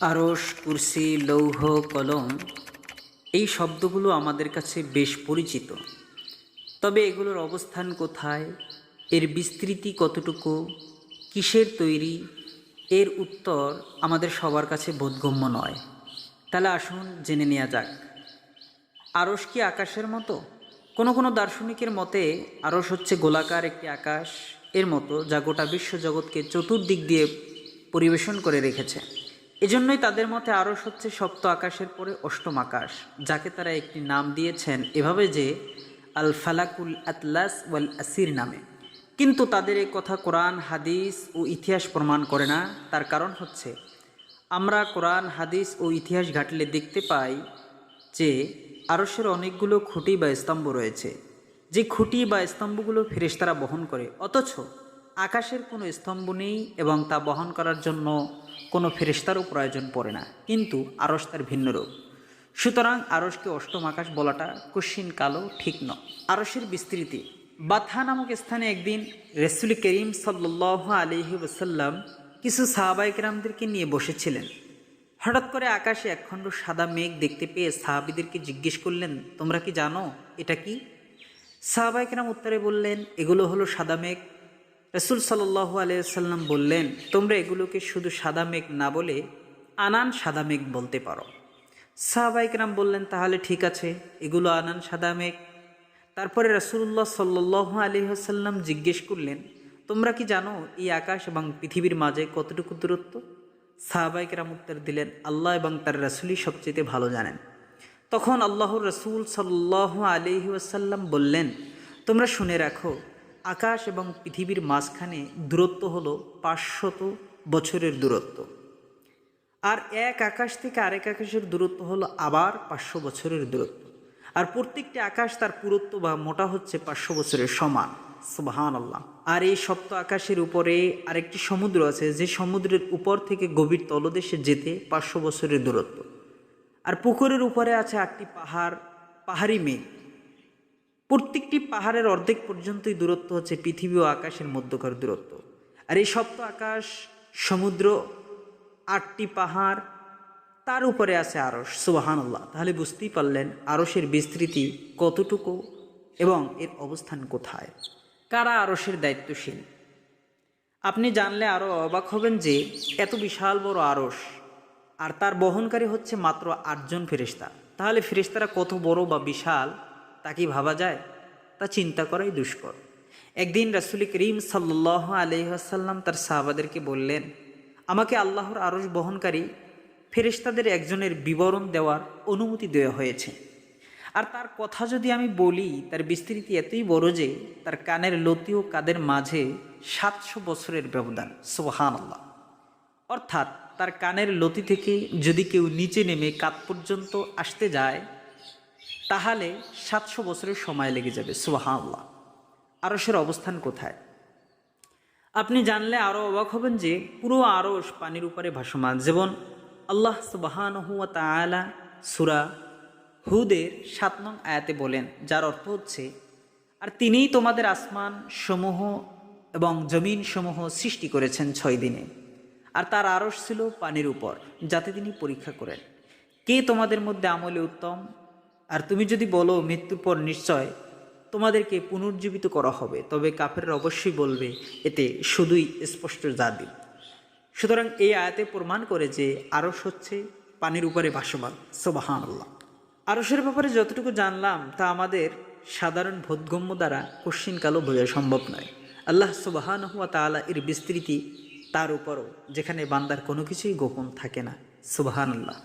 আরশ, কুরসি, লৌহ, কলম এই শব্দগুলো আমাদের কাছে বেশ পরিচিত। তবে এগুলোর অবস্থান কোথায়, এর বিস্তৃতি কতটুকু, কিসের তৈরি, এর উত্তর আমাদের সবার কাছে বোধগম্য নয়। তাহলে আসুন জেনে নেওয়া যাক। আরশ কি আকাশের মতো? কোনো দার্শনিকের মতে আরশ হচ্ছে গোলাকার একটি আকাশ এর মতো, যা গোটা বিশ্বজগৎকে চতুর্দিক দিয়ে পরিবেশন করে রেখেছে। এজন্যই তাদের মতে আরশ হচ্ছে সপ্ত আকাশের পরে অষ্টম আকাশ, যাকে তারা একটি নাম দিয়েছেন এভাবে যে আল ফালাকুল আতলাস ওয়াল আসির নামে। কিন্তু তাদের এই কথা কোরআন, হাদিস ও ইতিহাস প্রমাণ করে না। তার কারণ হচ্ছে আমরা কোরআন, হাদিস ও ইতিহাস ঘাটলে দেখতে পাই যে আরশের অনেকগুলো খুঁটি বা স্তম্ভ রয়েছে, যে খুঁটি বা স্তম্ভগুলো ফেরেশতারা বহন করে, অথচ আকাশের কোনো স্তম্ভ নেই এবং তা বহন করার জন্য কোনো ফেরেশতারও প্রয়োজন পড়ে না। কিন্তু আরশ তার ভিন্ন রূপ। সুতরাং আরশকে অষ্টম আকাশ বলাটা কশিন কালো ঠিক নয়। আরশের বিস্তৃতি। বাথা নামক স্থানে একদিন রাসূল করিম সাল্লাল্লাহু আলাইহি ওয়াসাল্লাম কিছু সাহাবায়ে কেরামদেরকে নিয়ে বসেছিলেন। হঠাৎ করে আকাশে একখণ্ড সাদা মেঘ দেখতে পেয়ে সাহাবীদেরকে জিজ্ঞেস করলেন, তোমরা কি জানো এটা কি? সাহাবায়ে কেরাম উত্তরে বললেন, এগুলো হলো সাদা মেঘ। রাসূল সাল্লাল্লাহু আলাইহি ওয়াসাল্লাম বললেন, তোমরা এগুলোকে শুধু সাদা মেঘ না বলে আনান সাদা মেঘ বলতে পারো। সাহাবায়ে কেরাম বললেন, তাহলে ঠিক আছে, এগুলো আনান সাদা মেঘ। তারপরে রাসূলুল্লাহ সাল্লাল্লাহু আলাইহি ওয়াসাল্লাম জিজ্ঞেস করলেন, তোমরা কি জানো এই আকাশ এবং পৃথিবীর মাঝে কতটুকু দূরত্ব? সাহাবায়ে কেরাম উত্তর দিলেন, আল্লাহ এবং তার রাসূলই সবচেয়ে ভালো জানেন। তখন আল্লাহর রাসূল সাল্লাল্লাহু আলাইহি ওয়াসাল্লাম বললেন, তোমরা শুনে রাখো, আকাশ এবং পৃথিবীর মাঝখানে দূরত্ব হলো 500 বছরের দূরত্ব। আর এক আকাশ থেকে আরেক আকাশের দূরত্ব হলো আবার 500 বছরের দূরত্ব। আর প্রত্যেকটি আকাশ তার পুরুত্ব বা মোটা হচ্ছে 500 বছরের সমান। সুবহানাল্লাহ। আর এই সপ্ত আকাশের উপরে আরেকটি সমুদ্র আছে, যে সমুদ্রের উপর থেকে গভীর তলদেশে যেতে 500 বছরের দূরত্ব। আর পুকুরের উপরে আছে 8টি পাহাড়ি মেঘ। প্রত্যেকটি পাহাড়ের অর্ধেক পর্যন্তই দূরত্ব হচ্ছে পৃথিবী ও আকাশের মধ্যকার দূরত্ব। আর এই সপ্ত আকাশ, সমুদ্র, 8টি পাহাড়, তার উপরে আছে আরশ। সুবহানাল্লাহ। তাহলে বুঝতেই পারলেন আরশের বিস্তৃতি কতটুকু এবং এর অবস্থান কোথায়। কারা আরশের দায়িত্বশীল? আপনি জানলে আরও অবাক হবেন যে এত বিশাল বড় আরশ, আর তার বহনকারী হচ্ছে মাত্র 8 জন ফেরেশতা। তাহলে ফেরেশতারা কত বড় বা বিশাল তা কি ভাবা যায়? তা চিন্তা করাই দুষ্কর। একদিন রাসূল করিম সাল্লাল্লাহু আলাইহি ওয়াসাল্লাম তার সাহাবাদেরকে বললেন, আমাকে আল্লাহর আরশ বহনকারী ফেরেশতাদের একজনের বিবরণ দেওয়ার অনুমতি দেওয়া হয়েছে। আর তার কথা যদি আমি বলি, তার বিস্তৃতি এতই বড় যে তার কানের লতি ও কাদের মাঝে 700 বছরের ব্যবধান। সুবহানাল্লাহ। অর্থাৎ তার কানের লতি থেকে যদি কেউ নিচে নেমে কাত পর্যন্ত আসতে যায়, তাহলে 700 বছরের সময় লেগে যাবে। সুবহানাল্লাহ। আরশের অবস্থান কোথায়? আপনি জানলে আরও অবাক হবেন যে পুরো আরশ পানির উপরে ভাসমান। যেমন আল্লাহ সুবহানাহু ওয়া তাআলা সূরা হুদের 7 নং আয়াতে বলেন, যার অর্থ হচ্ছে, আর তিনিই তোমাদের আসমান সমূহ এবং জমিন সমূহ সৃষ্টি করেছেন 6 দিনে। আর তার আরশ ছিল পানির উপর, যাতে তিনি পরীক্ষা করেন কে তোমাদের মধ্যে আমলে উত্তম। আর তুমি যদি বলো মৃত্যুর পর নিশ্চয় তোমাদেরকে পুনর্জীবিত করা হবে, তবে কাফেররা অবশ্যই বলবে এতে শুধুই স্পষ্ট জাদু। সুতরাং এই আয়াতে প্রমাণ করে যে আরশ হচ্ছে পানির উপরে ভাসমান। সুবহানাল্লাহ। আরশের ব্যাপারে যতটুকু জানলাম তা আমাদের সাধারণ বোধগম্য দ্বারা কশ্চিনকালও বোঝা সম্ভব নয়। আল্লাহ সুবহানাহু ওয়া তাআলা এর বিস্তৃতি তার উপরও, যেখানে বান্দার কোনো কিছুই গোপন থাকে না। সুবহানাল্লাহ।